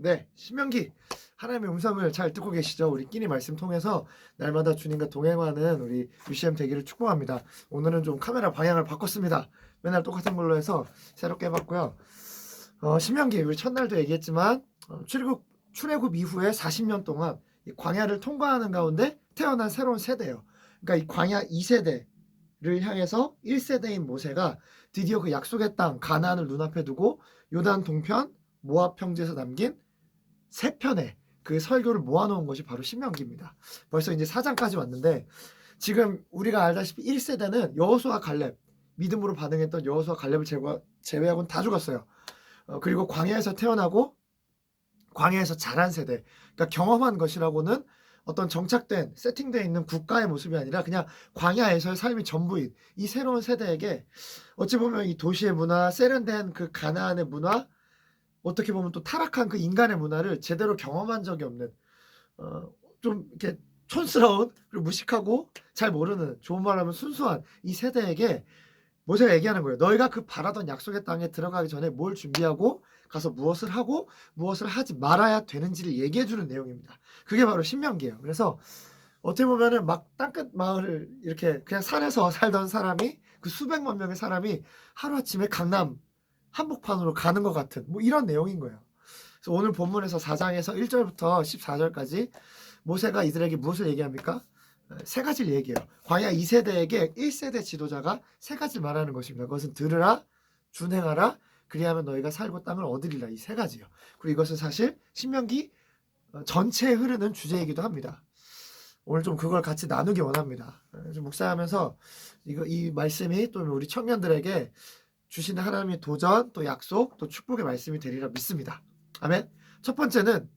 네, 신명기 하나님의 음성을 잘 듣고 계시죠? 우리 끼니 말씀 통해서 날마다 주님과 동행하는 우리 UCM 되기를 축복합니다. 오늘은 좀 카메라 방향을 바꿨습니다. 맨날 똑같은 걸로 해서 새롭게 해봤고요. 신명기 우리 첫날도 얘기했지만 출애굽 이후에 40년 동안 이 광야를 통과하는 가운데 태어난 새로운 세대예요. 그러니까 이 광야 2세대를 향해서 1세대인 모세가 드디어 그 약속의 땅 가나안을 눈앞에 두고 요단 동편 모압 평지에서 남긴 세 편의 그 설교를 모아놓은 것이 바로 신명기입니다. 벌써 이제 4장까지 왔는데 지금 우리가 알다시피 1세대는 여호수아 갈렙 믿음으로 반응했던 여호수아 갈렙을 제외하고는 다 죽었어요. 그리고 광야에서 태어나고 광야에서 자란 세대, 그러니까 경험한 것이라고는 어떤 정착된 세팅되어 있는 국가의 모습이 아니라 그냥 광야에서의 삶이 전부인 이 새로운 세대에게 어찌 보면 이 도시의 문화, 세련된 그 가나안의 문화, 어떻게 보면 또 타락한 그 인간의 문화를 제대로 경험한 적이 없는 좀 이렇게 촌스러운 그리고 무식하고 잘 모르는, 좋은 말하면 순수한 이 세대에게 모세가 얘기하는 거예요. 너희가 그 바라던 약속의 땅에 들어가기 전에 뭘 준비하고 가서 무엇을 하고 무엇을 하지 말아야 되는지를 얘기해 주는 내용입니다. 그게 바로 신명기예요. 그래서 어떻게 보면은 막 땅끝 마을을 이렇게 그냥 산에서 살던 사람이, 그 수백만 명의 사람이 하루아침에 강남 한복판으로 가는 것 같은 뭐 이런 내용인 거예요. 그래서 오늘 본문에서 4장에서 1절부터 14절까지 모세가 이들에게 무엇을 얘기합니까? 세 가지를 얘기해요. 광야 2세대에게 1세대 지도자가 세 가지를 말하는 것입니다. 그것은 들으라, 준행하라, 그리하면 너희가 살고 땅을 얻으리라. 이 세 가지요. 그리고 이것은 사실 신명기 전체에 흐르는 주제이기도 합니다. 오늘 좀 그걸 같이 나누기 원합니다. 좀 묵상하면서 이 말씀이 또 우리 청년들에게 주시는 하나님의 도전, 또 약속, 또 축복의 말씀이 되리라 믿습니다. 아멘. 첫 번째는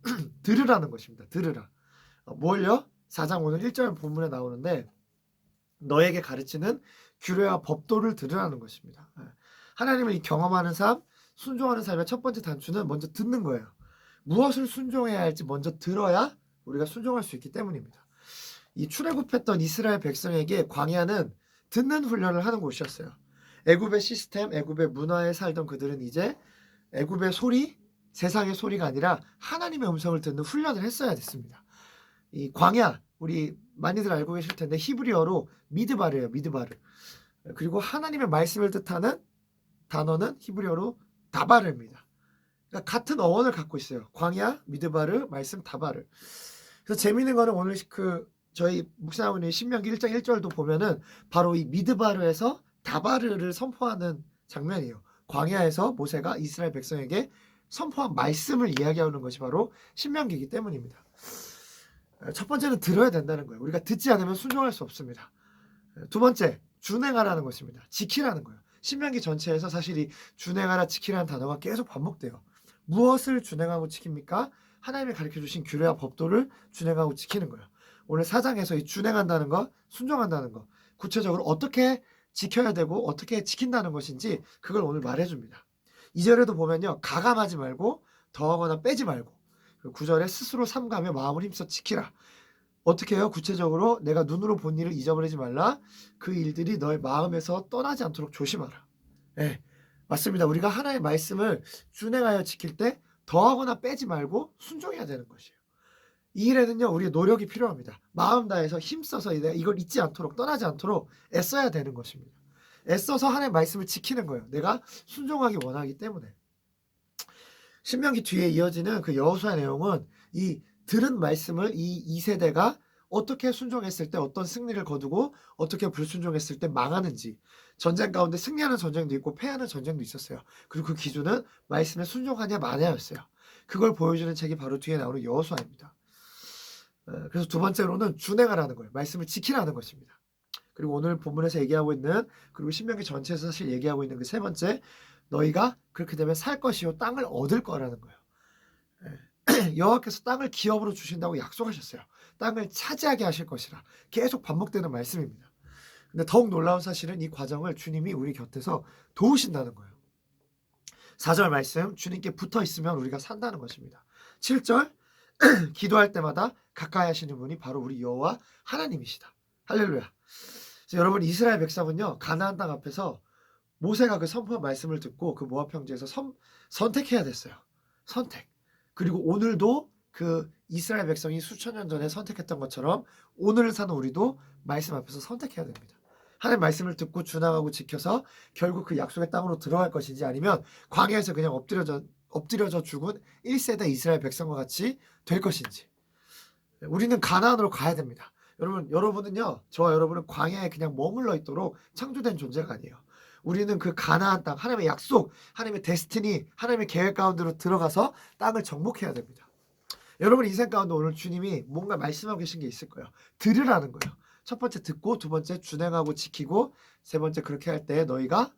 들으라는 것입니다. 들으라. 뭘요? 4장 오늘 1절 본문에 나오는데 너에게 가르치는 규례와 법도를 들으라는 것입니다. 하나님을 이 경험하는 삶, 순종하는 삶의 첫 번째 단추는 먼저 듣는 거예요. 무엇을 순종해야 할지 먼저 들어야 우리가 순종할 수 있기 때문입니다. 이 출애굽했던 이스라엘 백성에게 광야는 듣는 훈련을 하는 곳이었어요. 애굽의 시스템, 애굽의 문화에 살던 그들은 이제 애굽의 소리, 세상의 소리가 아니라 하나님의 음성을 듣는 훈련을 했어야 됐습니다. 이 광야, 우리 많이들 알고 계실 텐데 히브리어로 미드바르예요. 미드바르. 그리고 하나님의 말씀을 뜻하는 단어는 히브리어로 다바르입니다. 그러니까 같은 어원을 갖고 있어요. 광야, 미드바르, 말씀 다바르. 그래서 재미있는 거는 오늘 저희 묵상하고 있는 신명기 1장 1절도 보면은 바로 이 미드바르에서 다바르를 선포하는 장면이에요. 광야에서 모세가 이스라엘 백성에게 선포한 말씀을 이야기하는 것이 바로 신명기이기 때문입니다. 첫 번째는 들어야 된다는 거예요. 우리가 듣지 않으면 순종할 수 없습니다. 두 번째, 준행하라는 것입니다. 지키라는 거예요. 신명기 전체에서 사실 이 준행하라, 지키라는 단어가 계속 반복돼요. 무엇을 준행하고 지킵니까? 하나님이 가르쳐주신 규례와 법도를 준행하고 지키는 거예요. 오늘 4장에서 이 준행한다는 것, 순종한다는 것, 구체적으로 어떻게 지켜야 되고 어떻게 지킨다는 것인지 그걸 오늘 말해줍니다. 2절에도 보면요. 가감하지 말고 더하거나 빼지 말고, 9절에 스스로 삼가며 마음을 힘써 지키라. 어떻게 해요? 구체적으로 내가 눈으로 본 일을 잊어버리지 말라. 그 일들이 너의 마음에서 떠나지 않도록 조심하라. 네, 맞습니다. 우리가 하나님의 말씀을 준행하여 지킬 때 더하거나 빼지 말고 순종해야 되는 것이에요. 이 일에는요, 우리의 노력이 필요합니다. 마음 다해서 힘써서 이걸 잊지 않도록, 떠나지 않도록 애써야 되는 것입니다. 애써서 하나님의 말씀을 지키는 거예요. 내가 순종하기 원하기 때문에. 신명기 뒤에 이어지는 그 여호수아의 내용은 이 들은 말씀을 이 세대가 어떻게 순종했을 때 어떤 승리를 거두고 어떻게 불순종했을 때 망하는지, 전쟁 가운데 승리하는 전쟁도 있고 패하는 전쟁도 있었어요. 그리고 그 기준은 말씀에 순종하냐 마냐였어요. 그걸 보여주는 책이 바로 뒤에 나오는 여호수아입니다. 그래서 두 번째로는 준행하라는 거예요. 말씀을 지키라는 것입니다. 그리고 오늘 본문에서 얘기하고 있는, 그리고 신명기 전체에서 사실 얘기하고 있는 그 세 번째, 너희가 그렇게 되면 살 것이요 땅을 얻을 거라는 거예요. 여호와께서 땅을 기업으로 주신다고 약속하셨어요. 땅을 차지하게 하실 것이라 계속 반복되는 말씀입니다. 근데 더욱 놀라운 사실은 이 과정을 주님이 우리 곁에서 도우신다는 거예요. 4절 말씀, 주님께 붙어 있으면 우리가 산다는 것입니다. 7절, 기도할 때마다 가까이 하시는 분이 바로 우리 여호와 하나님이시다. 할렐루야. 그래서 여러분, 이스라엘 백성은요, 가나안 땅 앞에서 모세가 그 선포한 말씀을 듣고 그 모압 평지에서 선택해야 됐어요. 선택. 그리고 오늘도 그 이스라엘 백성이 수천 년 전에 선택했던 것처럼 오늘을 사는 우리도 말씀 앞에서 선택해야 됩니다. 하나님 말씀을 듣고 준항하고 지켜서 결국 그 약속의 땅으로 들어갈 것인지 아니면 광야에서 그냥 엎드려져 죽은 1세대 이스라엘 백성과 같이 될 것인지. 우리는 가나안으로 가야 됩니다. 여러분은요, 저와 여러분은 광야에 그냥 머물러 있도록 창조된 존재가 아니에요. 우리는 그 가나안 땅, 하나님의 약속, 하나님의 데스티니, 하나님의 계획 가운데로 들어가서 땅을 정복해야 됩니다. 여러분 인생 가운데 오늘 주님이 뭔가 말씀하고 계신 게 있을 거예요. 들으라는 거예요. 첫 번째 듣고, 두 번째 준행하고 지키고, 세 번째 그렇게 할 때 너희가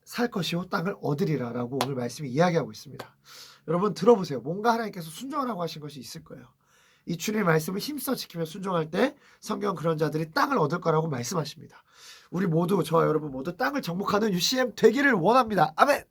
살 것이요 땅을 얻으리라 라고 오늘 말씀이 이야기하고 있습니다. 여러분 들어보세요. 뭔가 하나님께서 순종하라고 하신 것이 있을 거예요. 이 주님의 말씀을 힘써 지키며 순종할 때 성경 그런 자들이 땅을 얻을 거라고 말씀하십니다. 우리 모두, 저와 여러분 모두 땅을 정복하는 UCM 되기를 원합니다. 아멘.